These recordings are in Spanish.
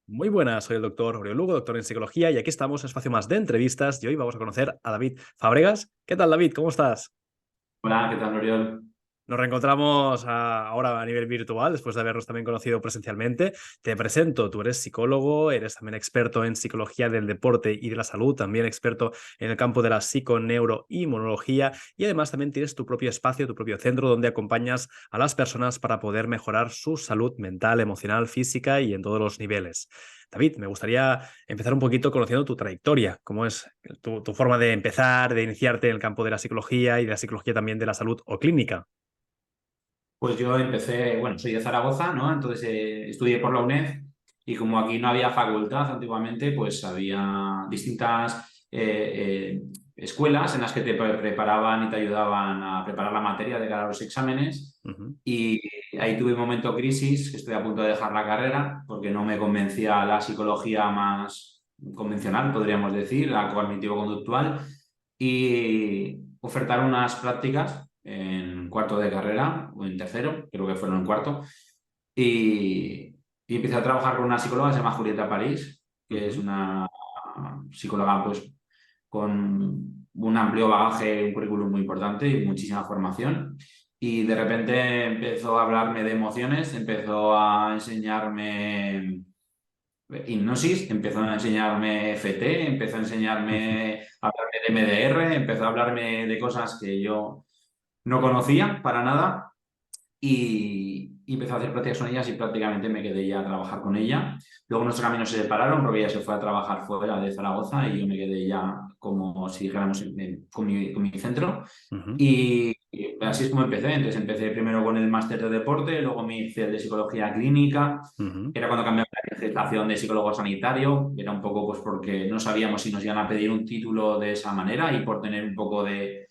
Muy buenas, soy el doctor Oriol Lugo, doctor en psicología, y aquí estamos en un espacio más de entrevistas y hoy vamos a conocer a David Fábregas. ¿Qué tal, David? ¿Cómo estás? Hola, ¿qué tal, Oriol? Nos reencontramos ahora a nivel virtual, después de habernos también conocido presencialmente. Te presento, tú eres psicólogo, eres también experto en psicología del deporte y de la salud, también experto en el campo de la psiconeuroinmunología y además también tienes tu propio espacio, tu propio centro donde acompañas a las personas para poder mejorar su salud mental, emocional, física y en todos los niveles. David, me gustaría empezar un poquito conociendo tu trayectoria, cómo es tu forma de empezar, de iniciarte en el campo de la psicología y de la psicología también de la salud o clínica. Pues yo empecé, bueno, soy de Zaragoza, ¿no? Entonces estudié por la UNED y como aquí no había facultad antiguamente, pues había distintas escuelas en las que te preparaban y te ayudaban a preparar la materia de cara a los exámenes. Ujú. Y ahí tuve un momento crisis, que estoy a punto de dejar la carrera, porque no me convencía la psicología más convencional, podríamos decir, la cognitivo-conductual, y ofertaron unas prácticas en cuarto de carrera o en tercero, creo que fueron en cuarto, y empecé a trabajar con una psicóloga que se llama Julieta París, que es Ujú. una psicóloga pues con un amplio bagaje, un currículum muy importante y muchísima formación. Y de repente empezó a hablarme de emociones, empezó a enseñarme hipnosis, empezó a enseñarme FT, empezó a Ujú. enseñarme a hablarme de MDR, empezó a hablarme de cosas que yo no conocía para nada y empecé a hacer prácticas con ellas y prácticamente me quedé ya a trabajar con ella. Luego nuestros caminos se separaron porque ella se fue a trabajar fuera de Zaragoza y yo me quedé ya como si dijéramos con mi centro. Ujú. Y así es como empecé. Entonces empecé primero con el máster de deporte, luego me hice el de psicología clínica. Ujú. Era cuando cambié la legislación de psicólogo sanitario. Era un poco pues porque no sabíamos si nos iban a pedir un título de esa manera y por tener un poco de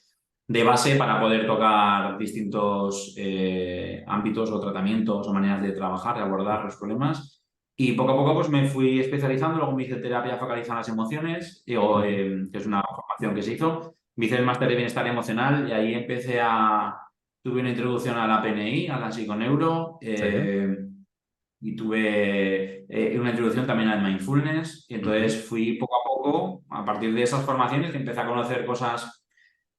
base para poder tocar distintos ámbitos o tratamientos o maneras de trabajar, de abordar los problemas. Y poco a poco pues, me fui especializando, luego me hice terapia focalizada en las emociones, Ujú. que es una formación que se hizo. Me hice el máster de bienestar emocional y ahí tuve una introducción a la PNI, a la psiconeuro, Sí. y tuve una introducción también al mindfulness. Y Ujú. entonces fui poco a poco, a partir de esas formaciones, que empecé a conocer cosas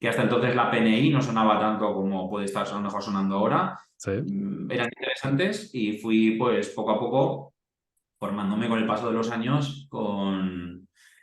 que hasta entonces la PNI no sonaba tanto como puede estar a lo mejor sonando ahora. Sí. Eran interesantes y fui pues poco a poco formándome con el paso de los años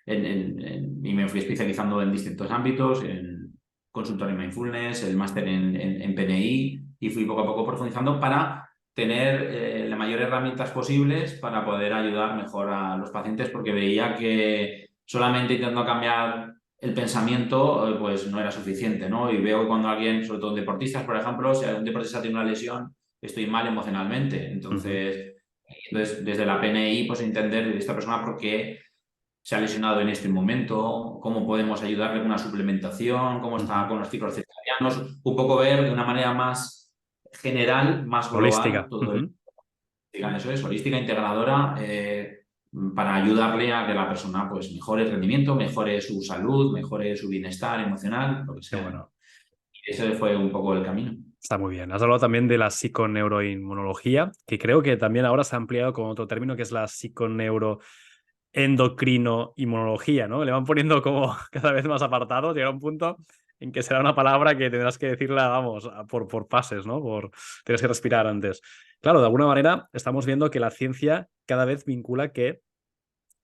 y me fui especializando en distintos ámbitos, en consultorio mindfulness, el máster en PNI y fui poco a poco profundizando para tener las mayores herramientas posibles para poder ayudar mejor a los pacientes porque veía que solamente intentando cambiar el pensamiento pues no era suficiente, ¿no? Y veo que cuando alguien, sobre todo deportistas, por ejemplo, si un deportista tiene una lesión, estoy mal emocionalmente. Ujú. Entonces, desde la PNI, pues entender de esta persona por qué se ha lesionado en este momento, cómo podemos ayudarle con una suplementación, cómo está Ujú. con los ciclos circadianos, un poco ver de una manera más general, más global, Holística. todo el Ujú. eso es, holística, integradora, para ayudarle a que la persona pues, mejore el rendimiento, mejore su salud, mejore su bienestar emocional, lo que Qué sea. bueno. Y ese fue un poco el camino. Está muy bien. Has hablado también de la psiconeuroinmunología, que creo que también ahora se ha ampliado con otro término que es la psiconeuroendocrinoinmunología, ¿no? Le van poniendo como cada vez más apartados. Llegará un punto en que será una palabra que tendrás que decirla, vamos, por pases, ¿no? Tienes que respirar antes. Claro, de alguna manera estamos viendo que la ciencia cada vez vincula que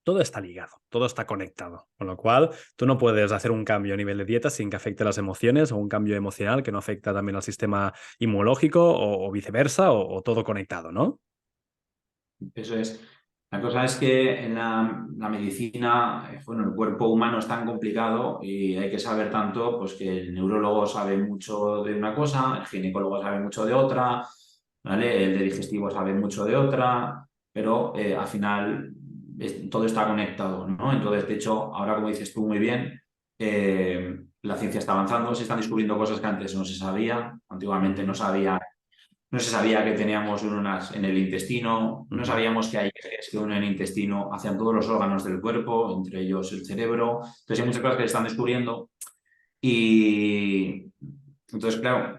todo está ligado, todo está conectado. Con lo cual, tú no puedes hacer un cambio a nivel de dieta sin que afecte las emociones o un cambio emocional que no afecta también al sistema inmunológico o viceversa o todo conectado, ¿no? Eso es. La cosa es que en la medicina, bueno, el cuerpo humano es tan complicado y hay que saber tanto, pues que el neurólogo sabe mucho de una cosa, el ginecólogo sabe mucho de otra, ¿vale? El de digestivo sabe mucho de otra, pero al final todo está conectado, ¿no? Entonces, de hecho, ahora como dices tú muy bien, la ciencia está avanzando, se están descubriendo cosas que antes no se sabía, antiguamente Ujú. no se sabía que teníamos unas en el intestino, no Ujú. sabíamos que hay ejes que unen el intestino hacia todos los órganos del cuerpo, entre ellos el cerebro. Entonces hay muchas cosas que se están descubriendo y entonces, claro,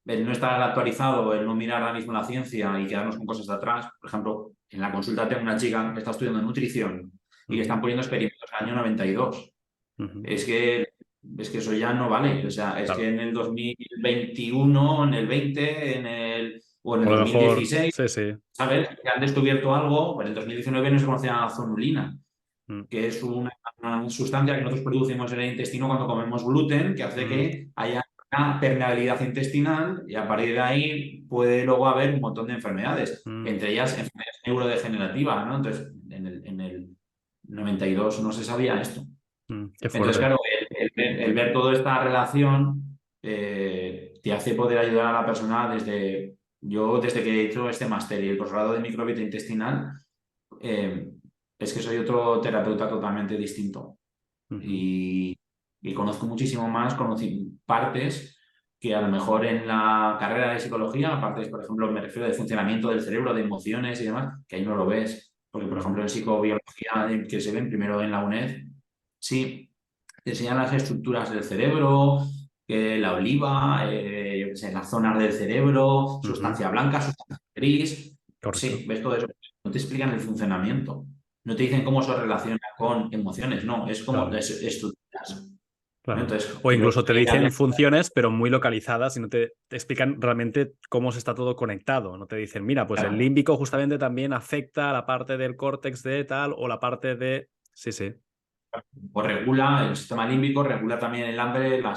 el no estar actualizado, el no mirar ahora mismo la ciencia y quedarnos con cosas de atrás. Por ejemplo, en la consulta tengo una chica que está estudiando nutrición y le están poniendo experimentos en el año 92. Ujú. Es que, es que eso ya no vale. O sea, es que Claro. en el 2021, en el 20, o en el O a lo mejor, 2016, sí, sí. ¿sabes? Que han descubierto algo. En el 2019 no se conocía la zonulina, Mm, que es una sustancia que nosotros producimos en el intestino cuando comemos gluten, que hace mm, que haya una permeabilidad intestinal y a partir de ahí puede luego haber un montón de enfermedades, mm, entre ellas enfermedades neurodegenerativas, ¿no? Entonces, en el 92 no se sabía esto. qué Entonces, fuerte. claro, el ver toda esta relación te hace poder ayudar a la persona desde que he hecho este máster y el posgrado de microbiota intestinal, eh, es que soy otro terapeuta totalmente distinto Ujú. y, y conozco muchísimo más, conocí partes que a lo mejor en la carrera de psicología, partes, por ejemplo, me refiero de funcionamiento del cerebro, de emociones y demás, que ahí no lo ves. Porque, por ejemplo, Ujú. en psicobiología que se ven primero en la UNED, sí, te enseñan las estructuras del cerebro, que la oliva, yo qué sé, las zonas del cerebro, Ujú. sustancia blanca, sustancia gris. Correcto. Sí, ves todo eso. No te explican el funcionamiento. No te dicen cómo se relaciona con emociones, no, es como Claro. estructuras. ¿No? Claro. Entonces, O yo incluso te dicen funciones, pero muy localizadas y no te explican realmente cómo se está todo conectado. No te dicen, mira, pues el claro, límbico justamente también afecta a la parte del córtex de tal o la parte de... Sí, sí, o regula el sistema límbico, regula también el hambre, la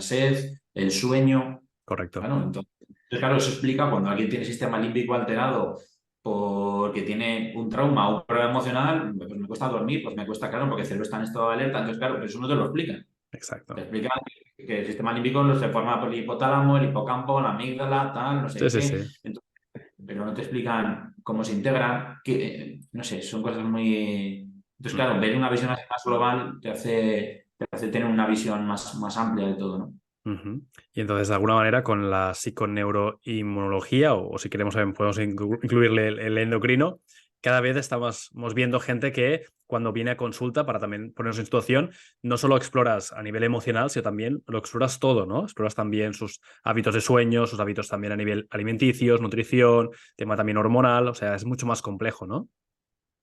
sed, el sueño. correcto. Claro, entonces, claro, eso explica cuando alguien tiene sistema límbico alterado porque tiene un trauma o un problema emocional, pues me cuesta dormir, pues me cuesta, claro, porque el cerebro está en estado de alerta. Entonces, claro, pero eso no te lo explica. Te Exacto. explica que el sistema límbico se forma por el hipotálamo, el hipocampo, la amígdala, tal, no Sí, sé sí, qué. sí. Entonces, pero no te explican cómo se integra, que, no sé, son cosas muy... Entonces, Mm. claro, ver una visión así más global te hace tener una visión más amplia de todo, ¿no? Ujú. Y entonces, de alguna manera, con la psiconeuroinmunología, o si queremos, podemos incluirle el endocrino, cada vez estamos viendo gente que cuando viene a consulta, para también ponernos en situación, no solo exploras a nivel emocional, sino también lo exploras todo, ¿no? Exploras también sus hábitos de sueño, sus hábitos también a nivel alimenticios, nutrición, tema también hormonal, o sea, es mucho más complejo, ¿no?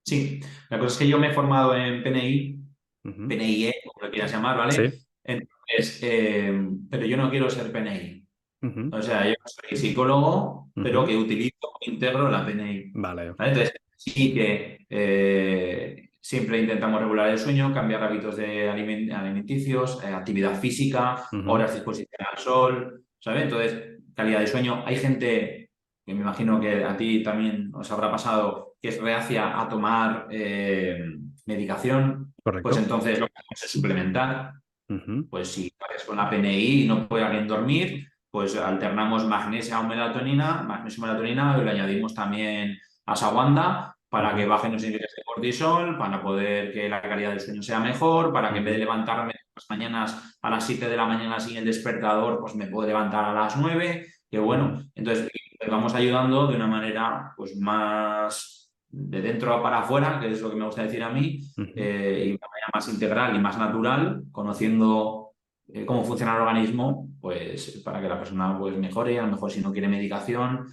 Sí, la cosa es que yo me he formado en PNI, Ujú. PNIE, como lo quieras llamar, ¿vale? Sí. Entonces, pero yo no quiero ser PNI. Ujú. O sea, yo soy psicólogo, pero Ujú. que utilizo, integro la PNI. Vale. ¿Vale? Entonces, sí que siempre intentamos regular el sueño, cambiar hábitos alimenticios, actividad física, Ujú. horas de exposición al sol, ¿sabes? Entonces, calidad de sueño. Hay gente, que me imagino que a ti también os habrá pasado, que es reacia a tomar medicación, pues Correcto. entonces lo que hacemos es suplementar. Ujú. Pues si es con la PNI y no puede alguien dormir, pues alternamos magnesia o melatonina, magnesio o melatonina, y le añadimos también ashwagandha para que Ujú. bajen los niveles de cortisol, para poder que la calidad del sueño sea mejor, para que en vez de Ujú. levantarme las mañanas a las 7 de la mañana sin el despertador, pues me puedo levantar a las 9, que bueno, Ujú. entonces les vamos ayudando de una manera pues más de dentro para afuera, que es lo que me gusta decir a mí, Ujú. y de una manera más integral y más natural, conociendo cómo funciona el organismo, pues para que la persona pues mejore, a lo mejor si no quiere medicación,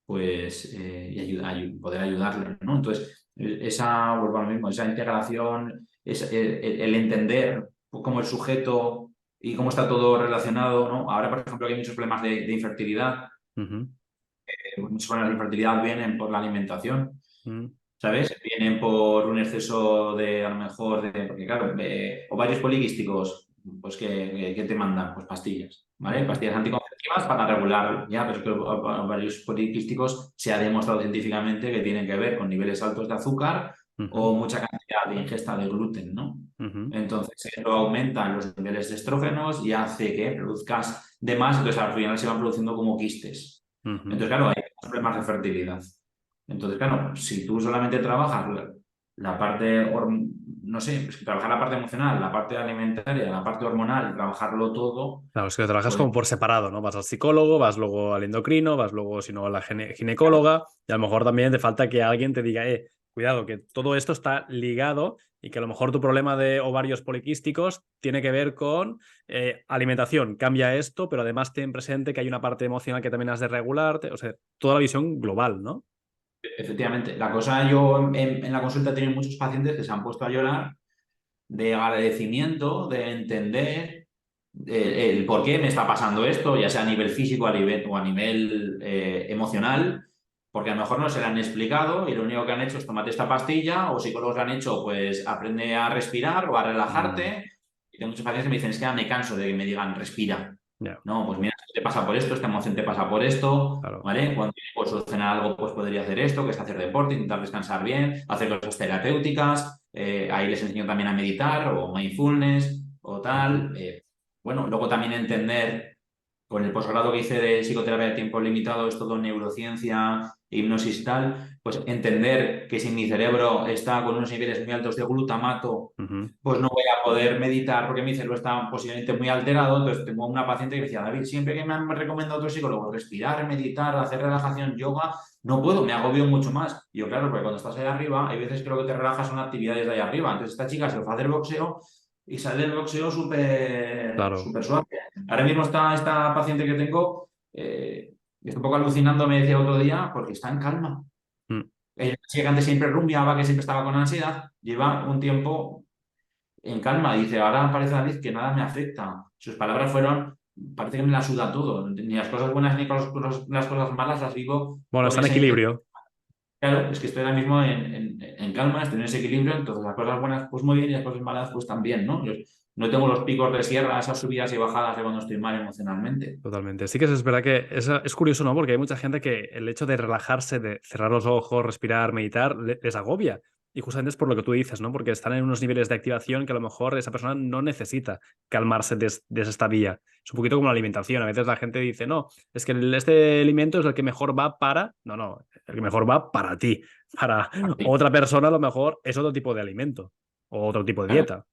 pues y poder ayudarle, ¿no? Entonces, vuelvo a lo mismo, esa integración, el entender cómo el sujeto y cómo está todo relacionado, ¿no? Ahora, por ejemplo, hay muchos problemas de infertilidad, Ujú. muchos problemas de infertilidad vienen por la alimentación. Ujú. ¿Sabes? Vienen por un exceso de, a lo mejor, porque claro, ovarios poliquísticos, pues ¿qué te mandan? Pues pastillas, ¿vale? Ujú. Pastillas anticonceptivas para regular, ya, pero es que los ovarios poliquísticos se ha demostrado científicamente que tienen que ver con niveles altos de azúcar Ujú. o mucha cantidad de ingesta de gluten, ¿no? Ujú. Entonces, eso aumenta los niveles de estrógenos y hace que produzcas de más, entonces al final se van produciendo como quistes. Ujú. Entonces, claro, hay problemas de fertilidad. Entonces, claro, si tú solamente trabajas la parte, no sé, es que trabajar la parte emocional, la parte alimentaria, la parte hormonal, trabajarlo todo, Claro, es que lo trabajas pues como por separado, ¿no? Vas al psicólogo, vas luego al endocrino, vas luego, si no, a la ginecóloga, y a lo mejor también te falta que alguien te diga, cuidado, que todo esto está ligado y que a lo mejor tu problema de ovarios poliquísticos tiene que ver con alimentación. Cambia esto, pero además ten presente que hay una parte emocional que también has de regularte. O sea, toda la visión global, ¿no? Efectivamente, la cosa, yo en la consulta he tenido muchos pacientes que se han puesto a llorar de agradecimiento, de entender el por qué me está pasando esto, ya sea a nivel físico o a nivel emocional, porque a lo mejor no se le han explicado y lo único que han hecho es tomate esta pastilla, o psicólogos le han hecho, pues aprende a respirar o a Mm, relajarte. Y tengo muchos pacientes que me dicen, es que ya me canso de que me digan, respira. ya, No, pues mira, esto te pasa por esto, esta emoción te pasa por esto, claro. ¿vale? Cuando puedes solucionar algo, pues podría hacer esto, que es hacer deporte, intentar descansar bien, hacer cosas terapéuticas. Ahí les enseño también a meditar o mindfulness o Ujú, tal. Bueno, luego también entender, con el posgrado que hice de psicoterapia de tiempo limitado, es todo neurociencia, hipnosis y tal, pues entender que si mi cerebro está con unos niveles muy altos de glutamato, ujú. pues no voy a poder meditar porque mi cerebro está posiblemente muy alterado. Entonces tengo una paciente que decía, David, siempre que me han recomendado otros psicólogos respirar, meditar, hacer relajación, yoga, no puedo, me agobio mucho más. Y yo, claro, porque cuando estás ahí arriba, hay veces que lo que te relaja son actividades de ahí arriba. Entonces esta chica se fue a hacer boxeo y sale del boxeo súper Claro. súper suave. Ahora mismo esta paciente que tengo, está un poco alucinando, me decía otro día, porque está en calma. Mm. Ella sí que antes siempre rumbiaba, que siempre estaba con ansiedad, lleva un tiempo en calma. Dice, ahora parece David que nada me afecta. Sus palabras fueron, parece que me la suda todo. Ni las cosas buenas ni las cosas malas las vivo Bueno, con está en esa intensidad. equilibrio. Claro, es que estoy ahora mismo en calma, estoy en ese equilibrio, entonces las cosas buenas pues muy bien y las cosas malas pues también, ¿no? Yo no tengo los picos de sierra, esas subidas y bajadas de cuando estoy mal emocionalmente. Totalmente. Sí que es verdad que es curioso, ¿no? Porque hay mucha gente que el hecho de relajarse, de cerrar los ojos, respirar, meditar, les agobia. Y justamente es por lo que tú dices, ¿no? Porque están en unos niveles de activación que a lo mejor esa persona no necesita calmarse desde esta vía. Es un poquito como la alimentación. A veces la gente dice, no, es que este alimento es el que mejor va para... No, no, el que mejor va para ti. Para Así, otra persona a lo mejor es otro tipo de alimento o otro tipo de claro. dieta.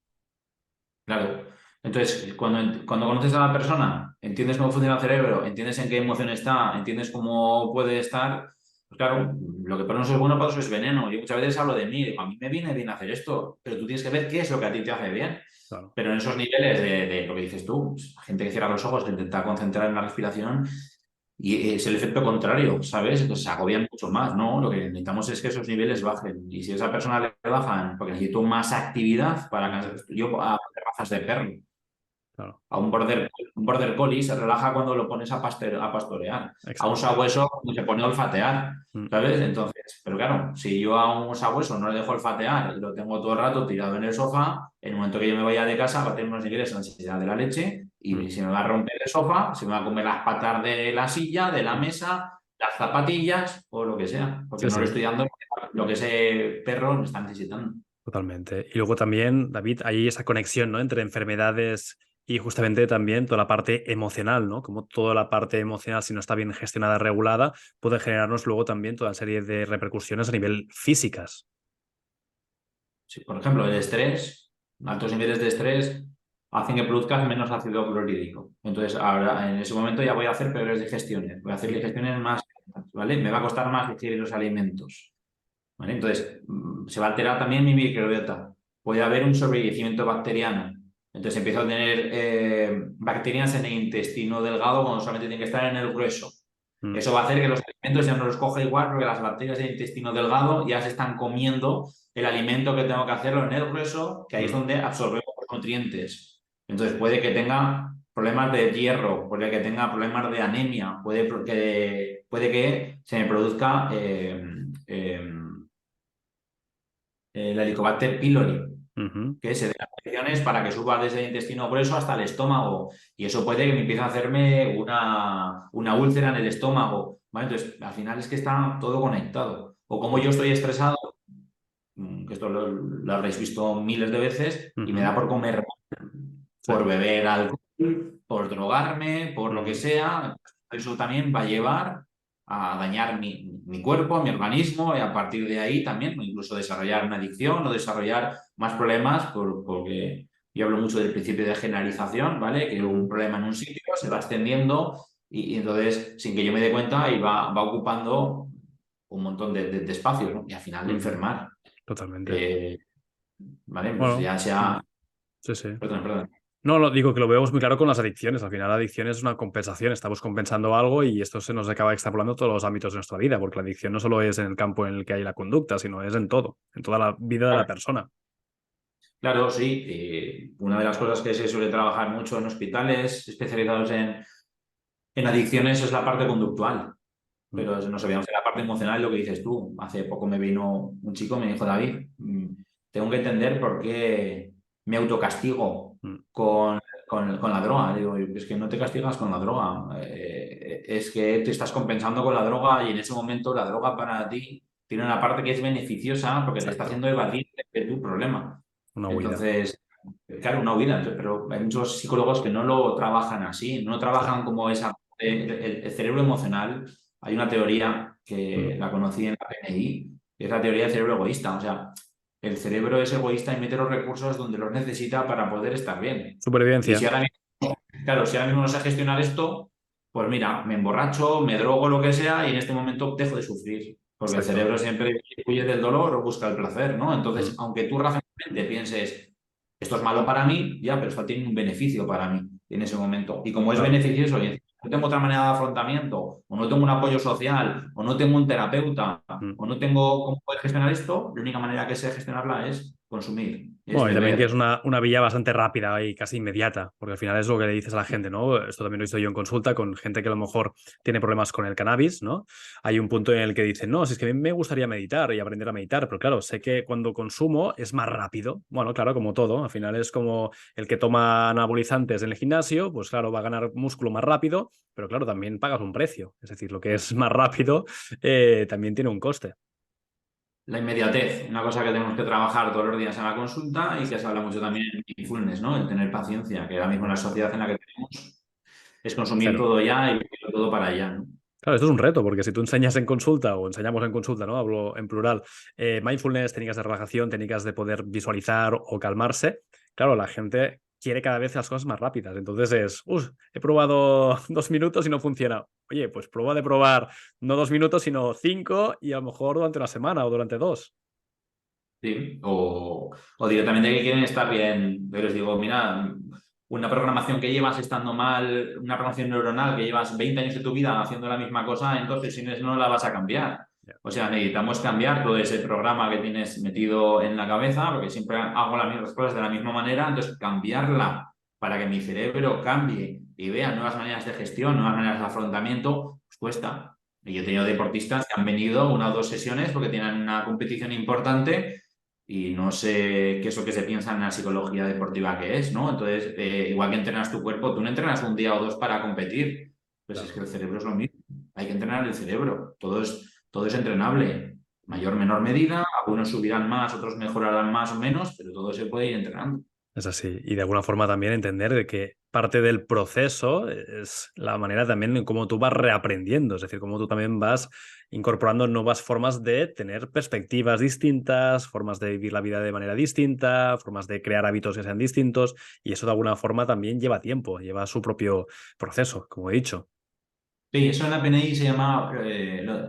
Claro. Entonces, cuando conoces a la persona, entiendes cómo funciona el cerebro, entiendes en qué emoción está, entiendes cómo puede estar, pues claro, lo que para unos es bueno, para otros es veneno. Yo muchas veces hablo de mí, digo, a mí me viene bien hacer esto, pero tú tienes que ver qué es lo que a ti te hace bien. Claro. Pero en esos niveles de lo que dices tú, pues, la gente que cierra los ojos, que intenta concentrar en la respiración, y es el efecto contrario, ¿sabes? Entonces se agobian mucho más, ¿no? Lo que necesitamos es que esos niveles bajen. Y si a esa persona le bajan, porque necesito más actividad para cansar, yo a razas de perro. Claro. A un border collie se relaja cuando lo pones a pastorear. A un Exacto. sabueso se pone a olfatear, Mm, ¿sabes? Entonces, pero claro, si yo a un sabueso no le dejo olfatear y lo tengo todo el rato tirado en el sofá, en el momento que yo me vaya de casa va a tener unos niveles de ansiedad de la leche mm, y se me va a romper el sofá, se me va a comer las patas de la silla, de la mm. mesa, las zapatillas o lo que sea, porque Sí, no le sí. estoy dando lo que ese perro está necesitando. Totalmente. Y luego también, David, hay esa conexión, ¿no? Entre enfermedades y justamente también toda la parte emocional, ¿no? Como toda la parte emocional, si no está bien gestionada, regulada, puede generarnos luego también toda serie de repercusiones a nivel físicas. Sí, por ejemplo, el estrés, altos niveles de estrés hacen que produzcas menos ácido clorhídrico. Entonces, ahora en ese momento ya voy a hacer peores digestiones, voy a hacer digestiones más lentas, ¿vale? Me va a costar más digerir los alimentos, ¿vale? Entonces, se va a alterar también mi microbiota. Puede haber un sobreyacimiento bacteriano. Entonces, empiezo a tener bacterias en el intestino delgado cuando solamente tienen que estar en el grueso. Mm, Eso va a hacer que los alimentos ya no los coja igual porque las bacterias del intestino delgado ya se están comiendo el alimento que tengo que hacerlo en el grueso, que ahí es mm. donde absorbemos los nutrientes. Entonces puede que tenga problemas de hierro, puede que tenga problemas de anemia, puede que se me produzca el Helicobacter pylori, Ujú. que se den las condiciones para que suba desde el intestino grueso hasta el estómago. Y eso puede que me empiece a hacerme una úlcera en el estómago. ¿Vale? Entonces, al final es que está todo conectado. O como yo estoy estresado, que esto lo habréis visto miles de veces, y me Ujú. da por comer, Sí. por beber alcohol, por drogarme, por lo que Ujú. sea, eso también va a llevar a dañar mi cuerpo, mi organismo, y a partir de ahí también incluso desarrollar una adicción o desarrollar más problemas, porque yo hablo mucho del principio de generalización, ¿vale? Que un Ujú. problema en un sitio se va extendiendo y entonces, sin que yo me dé cuenta, y va ocupando un montón de espacios, ¿no? Y al final de enfermar. Totalmente. Eh, ¿Vale? Pues Bueno, ya sea... sí, sí. Perdón, perdón. No, lo digo que lo vemos muy claro con las adicciones. Al final, la adicción es una compensación. Estamos compensando algo y esto se nos acaba extrapolando a todos los ámbitos de nuestra vida, porque la adicción no solo es en el campo en el que hay la conducta, sino es en todo, en toda la vida de la persona. Claro, sí. Una de las cosas que se suele trabajar mucho en hospitales especializados en adicciones es la parte conductual. Mm, Pero nos olvidamos de la parte emocional, lo que dices tú. Hace poco me vino un chico, me dijo, David, tengo que entender por qué me autocastigo mm. con la droga. Digo, es que no te castigas con la droga, es que te estás compensando con la droga y en ese momento la droga para ti tiene una parte que es beneficiosa porque te está Exacto. haciendo evadir de tu problema. Una huida. Entonces, claro, una huida, pero hay muchos psicólogos que no lo trabajan así, no Claro. trabajan como esa... el cerebro emocional, hay una teoría Mm. que la conocí en la PNI, que es la teoría del cerebro egoísta. O sea, el cerebro es egoísta y mete los recursos donde los necesita para poder estar bien. Y si Supervivencia. ahora mismo, claro, si ahora mismo no sé gestionar esto, pues mira, me emborracho, me drogo, lo que sea, y en este momento dejo de sufrir. Porque el Exacto. cerebro siempre huye del dolor o busca el placer, ¿no? Entonces, Mm. aunque tú racionalmente pienses, esto es malo para mí, ya, pero esto tiene un beneficio para mí en ese momento. Y como es Claro. beneficioso y no tengo otra manera de afrontamiento, o no tengo un apoyo social, o no tengo un terapeuta, Mm. o no tengo cómo poder gestionar esto, la única manera que sé gestionarla es consumir, es Bueno, y también que es beber. una vía bastante rápida y casi inmediata, porque al final es lo que le dices a la gente, ¿no? Esto también lo he visto yo en consulta con gente que a lo mejor tiene problemas con el cannabis, ¿no? Hay un punto en el que dicen, no, si es que a mí me gustaría meditar y aprender a meditar, pero claro, sé que cuando consumo es más rápido. Bueno, claro, como todo, al final es como el que toma anabolizantes en el gimnasio, pues claro, va a ganar músculo más rápido, pero claro, también pagas un precio. Es decir, lo que es más rápido también tiene un coste. La inmediatez, una cosa que tenemos que trabajar todos los días en la consulta y que se habla mucho también en mindfulness, ¿no? El tener paciencia, que ahora mismo en la sociedad en la que tenemos es consumir Cero. todo ya y todo para allá, ¿no? Claro, esto es un reto, porque si tú enseñas en consulta o enseñamos en consulta, ¿no? Hablo en plural, mindfulness, técnicas de relajación, técnicas de poder visualizar o calmarse, claro, la gente quiere cada vez las cosas más rápidas. Entonces he probado 2 minutos y no funciona. Oye, pues prueba de probar no 2 minutos, sino 5 y a lo mejor durante una semana o durante 2. Sí. O directamente que quieren estar bien. Yo les digo, mira, una programación que llevas estando mal, una programación neuronal que llevas 20 años de tu vida haciendo la misma cosa, entonces si no la vas a cambiar. Ya, O sea, necesitamos cambiar todo ese programa que tienes metido en la cabeza, porque siempre hago las mismas cosas de la misma manera, entonces cambiarla para que mi cerebro cambie y vea nuevas maneras de gestión, nuevas maneras de afrontamiento, pues cuesta. Y yo he tenido deportistas que han venido 1 o 2 sesiones porque tienen una competición importante y no sé qué es lo que se piensa en la psicología deportiva que es, ¿no? Entonces, igual que entrenas tu cuerpo, tú no entrenas un día o dos para competir. Pues es que claro. el cerebro es lo mismo. Hay que entrenar el cerebro. Todo es entrenable. Mayor, menor medida. Algunos subirán más, otros mejorarán más o menos, pero todo se puede ir entrenando. Es así. Y de alguna forma también entender de que parte del proceso es la manera también en cómo tú vas reaprendiendo, es decir, cómo tú también vas incorporando nuevas formas de tener perspectivas distintas, formas de vivir la vida de manera distinta, formas de crear hábitos que sean distintos, y eso de alguna forma también lleva tiempo, lleva su propio proceso, como he dicho. Sí, eso en la PNI se llama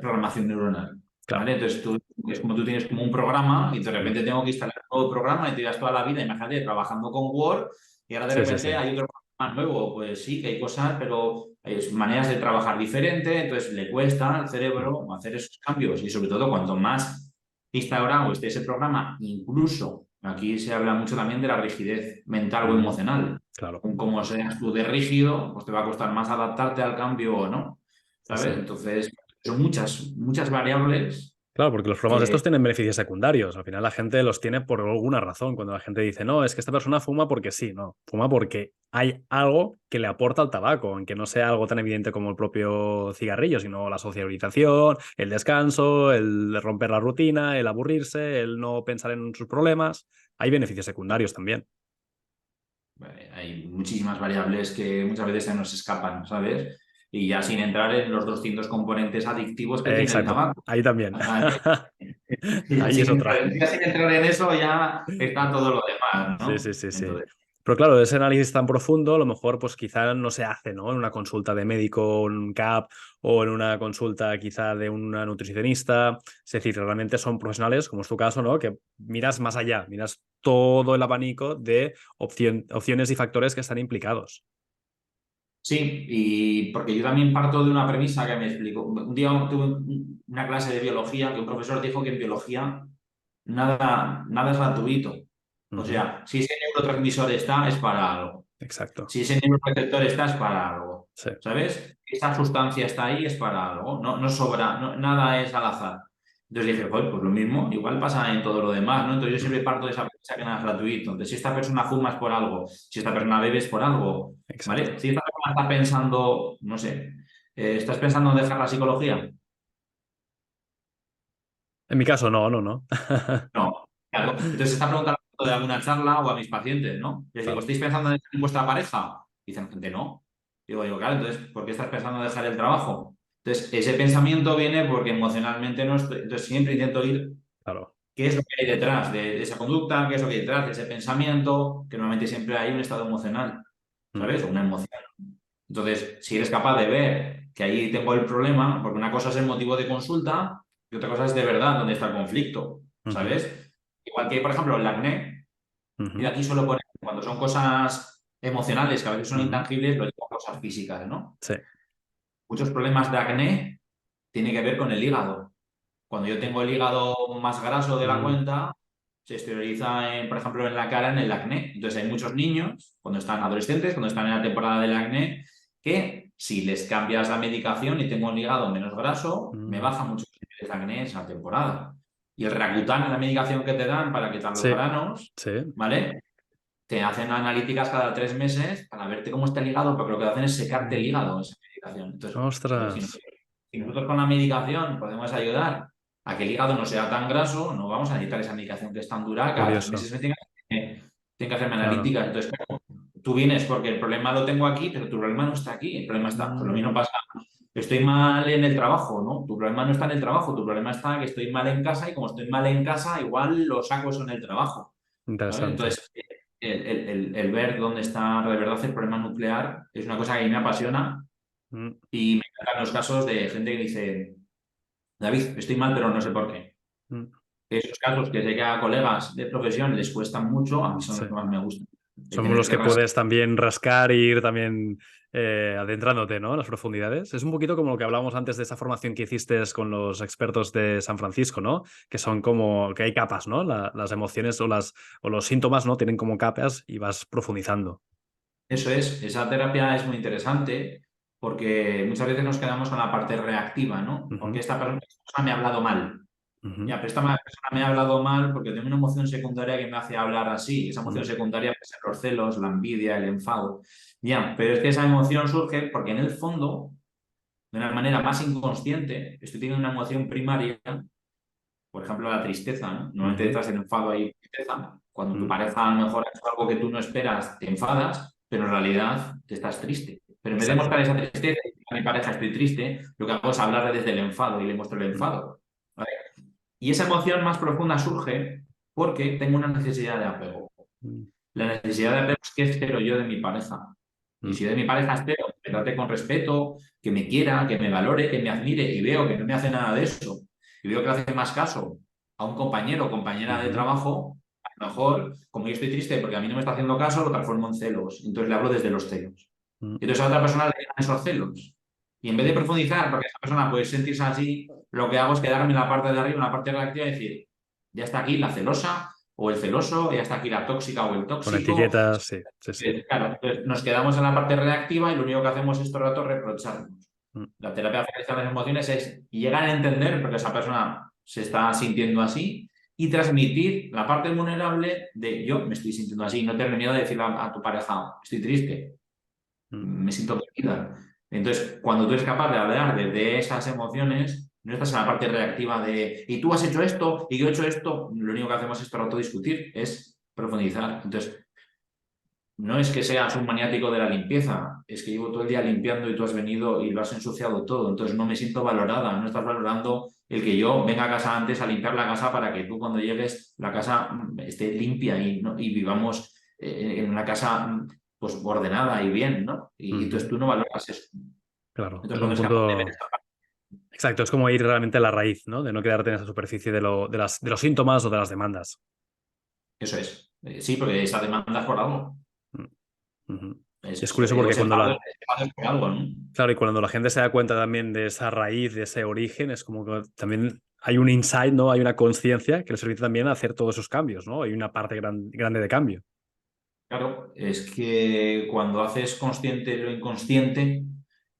programación neuronal. ¿Vale? Claro. Entonces es como tú tienes como un programa y de Mm. repente tengo que instalar un nuevo programa y te llevas toda la vida, imagínate, trabajando con Word y ahora de Sí, sí, repente sí. hay otro programa nuevo. Pues sí, que hay cosas, pero hay maneras de trabajar diferente, entonces le cuesta al Mm. cerebro hacer esos cambios y sobre todo cuanto más instaurado esté ese programa, incluso aquí se habla mucho también de la rigidez mental o Ujú. emocional. Claro. Como seas tú de rígido, pues te va a costar más adaptarte al cambio o no, ¿sabes? Así. Entonces, son muchas variables Claro, porque los programas que estos tienen beneficios secundarios. Al final la gente los tiene por alguna razón. Cuando la gente dice, no, es que esta persona fuma porque sí, no, fuma porque hay algo que le aporta al tabaco, aunque no sea algo tan evidente como el propio cigarrillo, sino la socialización, el descanso, el romper la rutina, el aburrirse, el no pensar en sus problemas. Hay beneficios secundarios también. hay muchísimas variables que muchas veces se nos escapan, ¿sabes? Y ya sin entrar en los 200 componentes adictivos que tiene el Exacto, tabaco. ahí también. Y Ahí es otra. ya sin entrar en eso ya está todo lo demás, Sí, ¿no? sí, sí, sí. Entonces, Pero claro, ese análisis tan profundo, a lo mejor, pues quizá no se hace, ¿no? En una consulta de médico, o en un CAP, o en una consulta quizá de una nutricionista. Es decir, realmente son profesionales, como es tu caso, ¿no? Que miras más allá, miras todo el abanico de opciones y factores que están implicados. Sí, y porque yo también parto de una premisa que me explico. Un día tuve una clase de biología que un profesor dijo que en biología nada es gratuito. O Ujú. sea, si ese neurotransmisor está, es para algo. Exacto. Si ese neuroreceptor está, es para algo. Sí. ¿Sabes? Esa sustancia está ahí, es para algo. No, no sobra, nada es al azar. Entonces dije, joder, pues lo mismo, igual pasa en todo lo demás, ¿no? Entonces yo Mm. siempre parto de esa premisa que nada es gratuito. Entonces, si esta persona fuma es por algo, si esta persona bebe es por algo, Exacto. ¿vale? Si esta persona está pensando, no sé, ¿estás pensando en dejar la psicología? En mi caso, no, no, no. No. Claro. Entonces, esta pregunta la hago de alguna charla o a mis pacientes, ¿no? Les digo, Claro. ¿estáis pensando en dejar en vuestra pareja? Dicen, gente, no. Digo, claro, entonces, ¿por qué estás pensando en dejar el trabajo? Entonces, ese pensamiento viene porque emocionalmente no estoy. Entonces, siempre intento ir Claro. qué es lo que hay detrás de esa conducta, qué es lo que hay detrás de ese pensamiento, que normalmente siempre hay un estado emocional, Mm. ¿sabes? O una emoción. Entonces, si eres capaz de ver que ahí tengo el problema, porque una cosa es el motivo de consulta y otra cosa es de verdad dónde está el conflicto, Ujú. ¿sabes? Igual que, por ejemplo, el acné, y Ujú. aquí solo poner, cuando son cosas emocionales, que a veces son Ujú. intangibles, lo digo cosas físicas, ¿no? Sí. Muchos problemas de acné tienen que ver con el hígado. Cuando yo tengo el hígado más graso de la Mm. cuenta, se exterioriza, por ejemplo, en la cara, en el acné. Entonces hay muchos niños, cuando están adolescentes, cuando están en la temporada del acné, que si les cambias la medicación y tengo el hígado menos graso, me Mm. baja mucho los niveles de acné en esa temporada. Y el Rakutan, la medicación que te dan para quitar los Sí. granos, Sí. ¿vale? Te hacen analíticas cada 3 meses para verte cómo está el hígado, porque lo que hacen es secarte el Mm. hígado esa medicación. Entonces, joder, Ostras. si nosotros con la medicación podemos ayudar a que el hígado no sea tan graso, no vamos a necesitar esa medicación que es tan dura. Cada tres Curioso. meses me tienen que hacerme Claro. analíticas. Entonces, claro, tú vienes porque el problema lo tengo aquí, pero tu problema no está aquí. El problema está, pues lo Mm. mismo pasa. Estoy mal en el trabajo, ¿no? Tu problema no está en el trabajo, tu problema está que estoy mal en casa y como estoy mal en casa, igual lo saco eso en el trabajo. ¿Sabes? Interesante. Entonces, el ver dónde está de verdad el problema nuclear es una cosa que a mí me apasiona Mm. y me encantan los casos de gente que dice, David, estoy mal, pero no sé por qué. Mm. Esos casos que sé que a colegas de profesión les cuestan mucho, a mí son los Sí. que más me gustan. De Son tener los que que rascar. puedes también rascar e ir también adentrándote, ¿no? En las profundidades. Es un poquito como lo que hablábamos antes de esa formación que hiciste con los expertos de San Francisco, ¿no? Que son como que hay capas, ¿no? Las emociones o los síntomas, ¿no? Tienen como capas y vas profundizando. Eso es, esa terapia es muy interesante porque muchas veces nos quedamos con la parte reactiva, ¿no? Porque Ujú. esta persona me ha hablado mal. Ujú. Ya, pero esta persona me ha hablado mal porque tengo una emoción secundaria que me hace hablar así. Esa emoción Mm. secundaria puede ser los celos, la envidia, el enfado. Ya, pero es que esa emoción surge porque en el fondo, de una manera más inconsciente, estoy teniendo una emoción primaria, por ejemplo, la tristeza, ¿no? Normalmente Ujú. detrás del enfado hay tristeza. Cuando tu Mm. pareja a lo mejor ha hecho algo que tú no esperas, te enfadas, pero en realidad te estás triste. Pero en vez de Exacto. mostrar esa tristeza y decir a mi pareja estoy triste, lo que hago es hablarle desde el enfado y le muestro el Mm. enfado. ¿Vale? Y esa emoción más profunda surge porque tengo una necesidad de apego. Mm. La necesidad de apego es que espero yo de mi pareja. Y Mm. si yo de mi pareja espero que me trate con respeto, que me quiera, que me valore, que me admire, y veo que no me hace nada de eso, y veo que le hace más caso a un compañero o compañera de Ujú. trabajo, a lo mejor, como yo estoy triste porque a mí no me está haciendo caso, lo transformo en celos. Entonces le hablo desde los celos. Mm. Y entonces a otra persona le llegan esos celos. Y en vez de profundizar, porque esa persona puede sentirse así, lo que hago es quedarme en la parte de arriba, en la parte reactiva y decir, ya está aquí la celosa o el celoso, ya está aquí la tóxica o el Con tóxico. etiquetas, sí, sí, sí. Claro, entonces nos quedamos en la parte reactiva y lo único que hacemos es todo el rato reprocharnos. Mm. La terapia de afectación de las emociones es llegar a entender porque esa persona se está sintiendo así y transmitir la parte vulnerable de yo me estoy sintiendo así. No tener miedo de decirle a tu pareja, estoy triste, Mm. me siento dolida. Entonces, cuando tú eres capaz de hablar de esas emociones, no estás en la parte reactiva de y tú has hecho esto y yo he hecho esto, lo único que hacemos es todo el rato discutir, es profundizar. Entonces, no es que seas un maniático de la limpieza, es que llevo todo el día limpiando y tú has venido y lo has ensuciado todo, entonces no me siento valorada, no estás valorando el que yo venga a casa antes a limpiar la casa para que tú cuando llegues la casa esté limpia y vivamos en una casa pues ordenada y bien, ¿no? Y entonces tú no valoras eso. Claro, Entonces en cuando un es capaz de ver punto. esta parte, Exacto, es como ir realmente a la raíz, ¿no? De no quedarte en esa superficie de los síntomas o de las demandas. eso es. Sí, porque esa demanda es por algo. Mm, ujú. Y Es, es curioso o porque ese enfado es por algo, ¿no? claro, y cuando la gente se da cuenta también de esa raíz, de ese origen, es como que también hay un insight, ¿no? Hay una conciencia que les permite también hacer todos esos cambios, ¿no? Hay una parte grande de cambio. Claro, es que cuando haces consciente lo inconsciente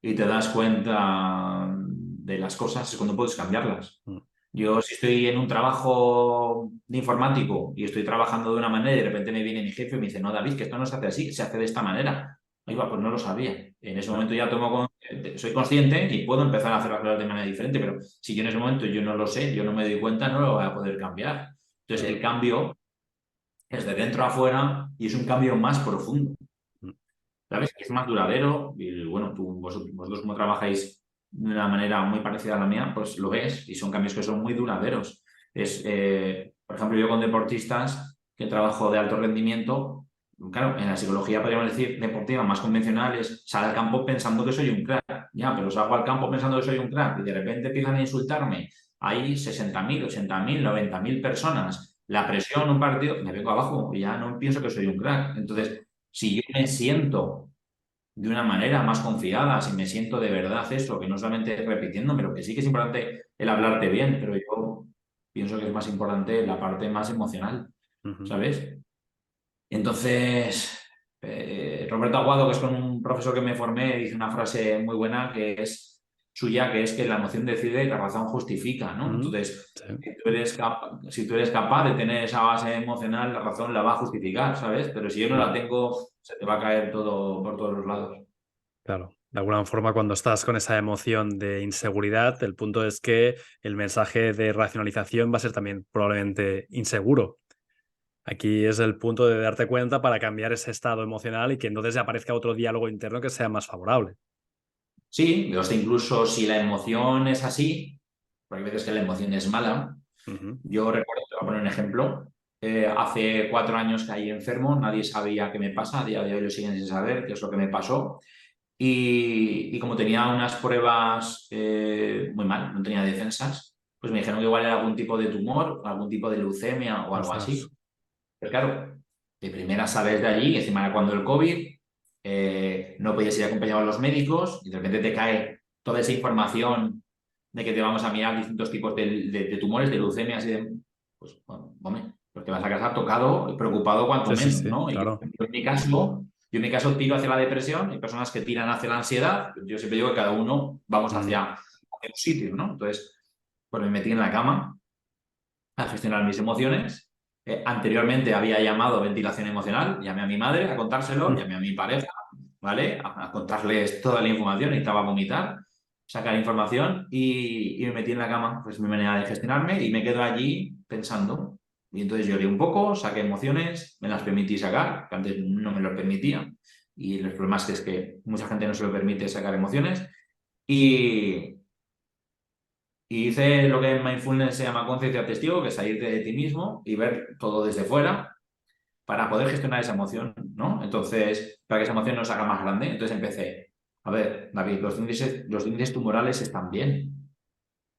y te das cuenta de las cosas es cuando puedes cambiarlas. Mm, Yo si estoy en un trabajo de informático y estoy trabajando de una manera y de repente me viene mi jefe y me dice, no, David, que esto no se hace así, se hace de esta manera. Ahí va, pues no lo sabía. En ese claro. momento ya soy consciente y puedo empezar a hacer las cosas de manera diferente, pero si yo en ese momento yo no lo sé, yo no me doy cuenta, no lo voy a poder cambiar. Entonces el Claro. cambio es de dentro a afuera y es un cambio más profundo. Mm, ¿Sabes? Que es más duradero y bueno, vosotros como trabajáis de una manera muy parecida a la mía, pues lo ves y son cambios que son muy duraderos. Por ejemplo, yo con deportistas que trabajo de alto rendimiento, claro, en la psicología podríamos decir deportiva más convencional es sal al campo pensando que soy un crack. Ya, pero salgo al campo pensando que soy un crack y de repente empiezan a insultarme. Hay 60.000, 80.000, 90.000 personas. La presión, un partido, me vengo abajo y ya no pienso que soy un crack. Entonces, si yo me siento de una manera más confiada, si me siento de verdad eso, que no solamente repitiéndome, lo que sí que es importante el hablarte bien, pero yo pienso que es más importante la parte más emocional, ujú, ¿sabes? Entonces, Roberto Aguado, que es con un profesor que me formé, dice una frase muy buena que es suya, que es que la emoción decide y la razón justifica, ¿no? ujú. Entonces, Sí, si tú eres capaz de tener esa base emocional, la razón la va a justificar, ¿sabes? Pero si yo no mm, la tengo, se te va a caer todo por todos los lados. claro. De alguna forma, cuando estás con esa emoción de inseguridad, el punto es que el mensaje de racionalización va a ser también probablemente inseguro. Aquí es el punto de darte cuenta para cambiar ese estado emocional y que entonces aparezca otro diálogo interno que sea más favorable. Sí, o sea, incluso si la emoción es así, porque hay veces que la emoción es mala. Ujú, Yo recuerdo, te voy a poner un ejemplo. Hace 4 años caí enfermo, nadie sabía qué me pasa, a día de hoy lo siguen sin saber qué es lo que me pasó. Y como tenía unas pruebas muy mal, no tenía defensas, pues me dijeron que igual era algún tipo de tumor, algún tipo de leucemia o algo ostras. así. Pero claro, de primera sales de allí, encima era cuando el COVID, no podías ir acompañado a los médicos y de repente te cae toda esa información de que te vamos a mirar distintos tipos de tumores, de leucemias y de... Pues, bueno, hombre, pues te vas a casa tocado y preocupado cuanto Sí, sí, menos, sí, ¿no? Y claro. yo en mi caso tiro hacia la depresión, hay personas que tiran hacia la ansiedad, yo siempre digo que cada uno vamos Mm, hacia un sitio, ¿no? Entonces, pues me metí en la cama a gestionar mis emociones. Anteriormente había llamado ventilación emocional, llamé a mi madre a contárselo, mm, llamé a mi pareja, ¿vale? A contarles toda la información, necesitaba vomitar, sacar información y me metí en la cama, pues mi manera de gestionarme y me quedo allí pensando. Y entonces lloré un poco, saqué emociones, me las permití sacar, que antes no me lo permitía. Y los problemas es que mucha gente no se lo permite sacar emociones. Y, y hice lo que en mindfulness se llama conciencia testigo, que es salirte de ti mismo y ver todo desde fuera para poder gestionar esa emoción, ¿no? Entonces, para que esa emoción no se haga más grande. Entonces empecé, a ver, David, los índices tumorales están bien.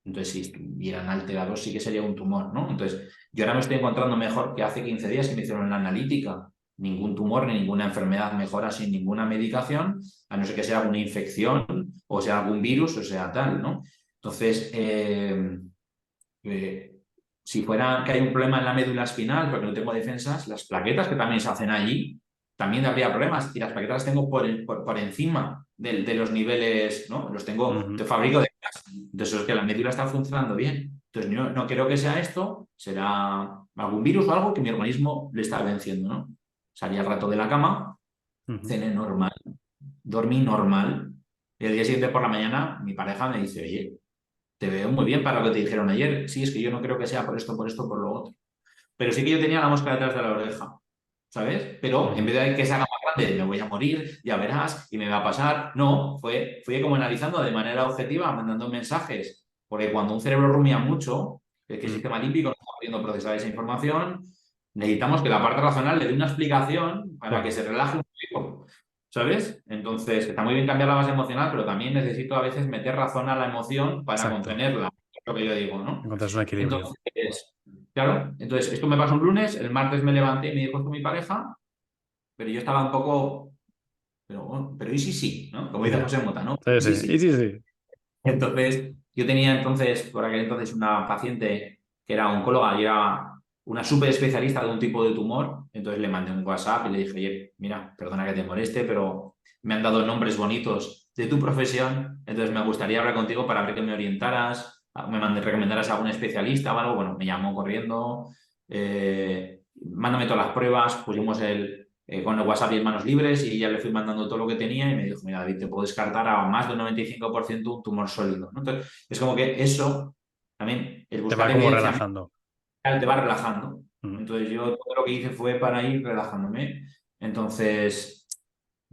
Entonces, si estuvieran alterados, sí que sería un tumor, ¿no? Entonces, yo ahora me estoy encontrando mejor que hace 15 días que me hicieron la analítica. Ningún tumor ni ninguna enfermedad mejora sin ninguna medicación, a no ser que sea alguna infección o sea algún virus o sea tal, ¿no? Entonces, eh, si fuera que hay un problema en la médula espinal porque no tengo defensas, las plaquetas que también se hacen allí, también habría problemas. Y las plaquetas las tengo por encima de los niveles, ¿no? Los tengo, te ujú, fabrico de casa. Entonces es que la médula está funcionando bien. Entonces no creo que sea esto, será algún virus o algo que mi organismo le está venciendo, ¿no? Salí al rato de la cama, ujú. cené normal, dormí normal. Y el día siguiente por la mañana mi pareja me dice, oye, te veo muy bien para lo que te dijeron ayer. Sí, es que yo no creo que sea por esto, por lo otro. Pero sí que yo tenía la mosca detrás de la oreja, ¿sabes? Pero en Ujú, vez de que se haga más grande, me voy a morir, ya verás, y me va a pasar. No, fui como analizando de manera objetiva, mandando mensajes. Porque cuando un cerebro rumia mucho, es que el mm, sistema límbico no está pudiendo procesar esa información, necesitamos que la parte racional le dé una explicación para que Claro, se relaje un poco, ¿sabes? Entonces, está muy bien cambiar la base emocional, pero también necesito a veces meter razón a la emoción para exacto. contenerla, es lo que yo digo, ¿no? Encontrar un equilibrio. Entonces, claro, entonces esto me pasó un lunes, el martes me levanté y me dijo esto mi pareja, pero yo estaba un poco, pero, bueno, pero ¿y si sí? ¿No? Como dice Ya. José Mota, ¿no? Sí, ¿Y sí. si Y sí? sí, sí. Entonces, yo tenía entonces, por aquel entonces, una paciente que era oncóloga y era una súper especialista de un tipo de tumor. Entonces le mandé un WhatsApp y le dije, oye, mira, perdona que te moleste, pero me han dado nombres bonitos de tu profesión. Entonces me gustaría hablar contigo para ver que me orientaras, recomendaras a algún especialista o algo. Bueno, me llamó corriendo, mándame todas las pruebas, pusimos con el WhatsApp y en manos libres y ya le fui mandando todo lo que tenía y me dijo, mira, David, te puedo descartar a más del 95% un tumor sólido, ¿no? Entonces, es como que eso, también, el Te va buscar como evidencia relajando. te va relajando. Mm. Entonces, yo todo lo que hice fue para ir relajándome. Entonces,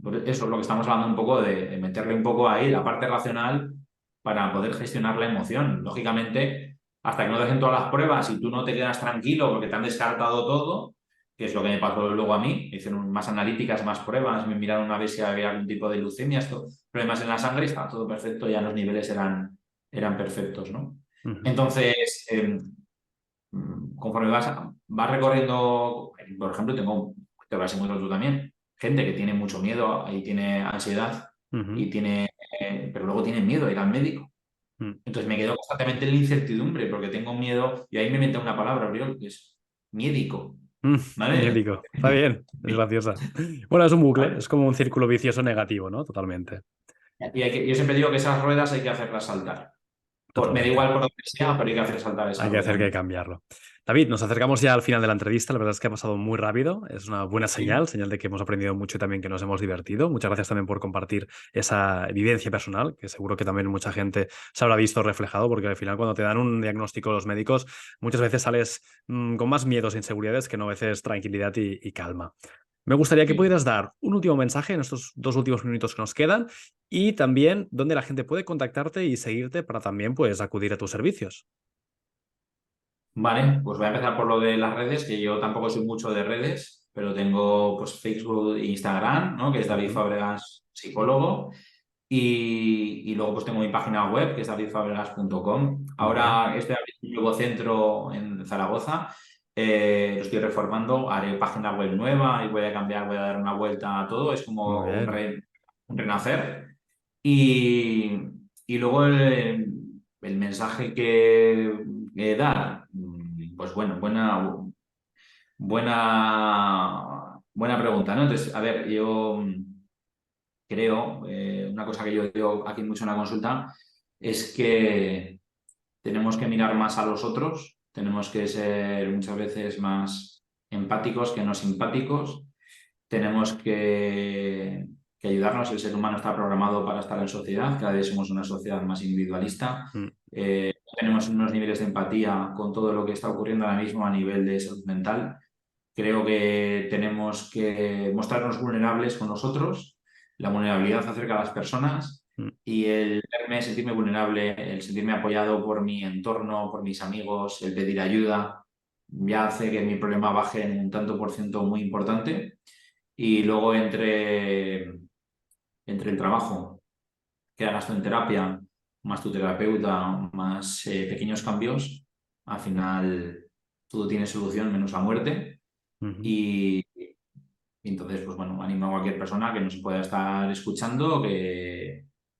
por eso es lo que estamos hablando un poco de meterle un poco ahí la parte racional para poder gestionar la emoción. Lógicamente, hasta que no dejen todas las pruebas y tú no te quedas tranquilo porque te han descartado todo, que es lo que me pasó luego a mí, me hicieron más analíticas, más pruebas, me miraron a ver si había algún tipo de leucemia, problemas en la sangre, estaba todo perfecto, ya los niveles eran perfectos, ¿no? Ujú. Entonces, conforme vas recorriendo, por ejemplo, te lo has encontrado tú también, gente que tiene mucho miedo y tiene ansiedad Ujú. y pero luego tiene miedo a ir al médico. Mm. Entonces me quedo constantemente en la incertidumbre porque tengo miedo y ahí me inventé una palabra, Oriol, que es miedico, Mm. ¿vale? Médico. Está bien. Es graciosa. Bueno, es un bucle. ¿Vale? Es como un círculo vicioso negativo, ¿no? Totalmente. Y yo siempre digo que esas ruedas hay que hacerlas saltar. Me da Totalmente. igual por donde sea, pero hay que hacer saltar esa Hay que rueda, hacer que ¿no? cambiarlo. David, nos acercamos ya al final de la entrevista. La verdad es que ha pasado muy rápido. Es una buena Sí. señal, señal de que hemos aprendido mucho y también que nos hemos divertido. Muchas gracias también por compartir esa evidencia personal, que seguro que también mucha gente se habrá visto reflejado, porque al final cuando te dan un diagnóstico los médicos, muchas veces sales con más miedos e inseguridades que no a veces tranquilidad y calma. Me gustaría que Sí. pudieras dar un último mensaje en estos 2 últimos minutos que nos quedan y también dónde la gente puede contactarte y seguirte para también pues, acudir a tus servicios. Vale, pues voy a empezar por lo de las redes, que yo tampoco soy mucho de redes, pero tengo pues Facebook e Instagram, ¿no? Que es David Ujú. Fábregas Psicólogo. Y luego pues tengo mi página web, que es davidfabregas.com. Muy bien. Ahora estoy abriendo un nuevo centro en Zaragoza. Lo estoy reformando, haré página web nueva y voy a cambiar, voy a dar una vuelta a todo. Es Muy como bien. un renacer. Y, y luego el mensaje que dar, pues bueno, buena pregunta, ¿no? Entonces, a ver, yo creo, una cosa que yo digo aquí mucho en la consulta, es que tenemos que mirar más a los otros, tenemos que ser muchas veces más empáticos que no simpáticos, tenemos que ayudarnos, el ser humano está programado para estar en sociedad, cada vez somos una sociedad más individualista, Mm. no tenemos unos niveles de empatía con todo lo que está ocurriendo ahora mismo a nivel de salud mental. Creo que tenemos que mostrarnos vulnerables con nosotros, la vulnerabilidad acerca de las personas Mm. y el sentirme vulnerable, el sentirme apoyado por mi entorno, por mis amigos, el pedir ayuda, ya hace que mi problema baje en un tanto por ciento muy importante. Y luego entre el trabajo que hagas tú en terapia, más tu terapeuta, más pequeños cambios, al final todo tiene solución menos la muerte. Ujú. Y entonces, pues bueno, animo a cualquier persona que nos pueda estar escuchando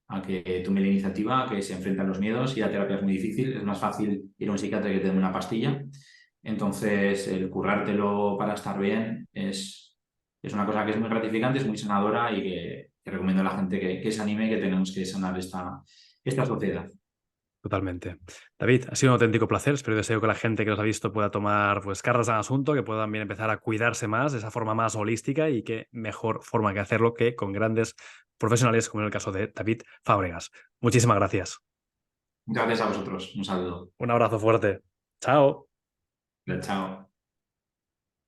a que tome la iniciativa, que se enfrente a los miedos y la terapia es muy difícil. Es más fácil ir a un psiquiatra que te dé una pastilla. Entonces, el currártelo para estar bien es una cosa que es muy gratificante, es muy sanadora y que recomiendo a la gente que se anime, que tenemos que sanar esta sociedad. Totalmente. David, ha sido un auténtico placer. Espero y deseo que la gente que nos ha visto pueda tomar pues, cartas al asunto, que pueda también empezar a cuidarse más de esa forma más holística y qué mejor forma que hacerlo que con grandes profesionales como en el caso de David Fábregas. Muchísimas gracias. Muchas gracias a vosotros. Un saludo. Un abrazo fuerte. Chao. Chao.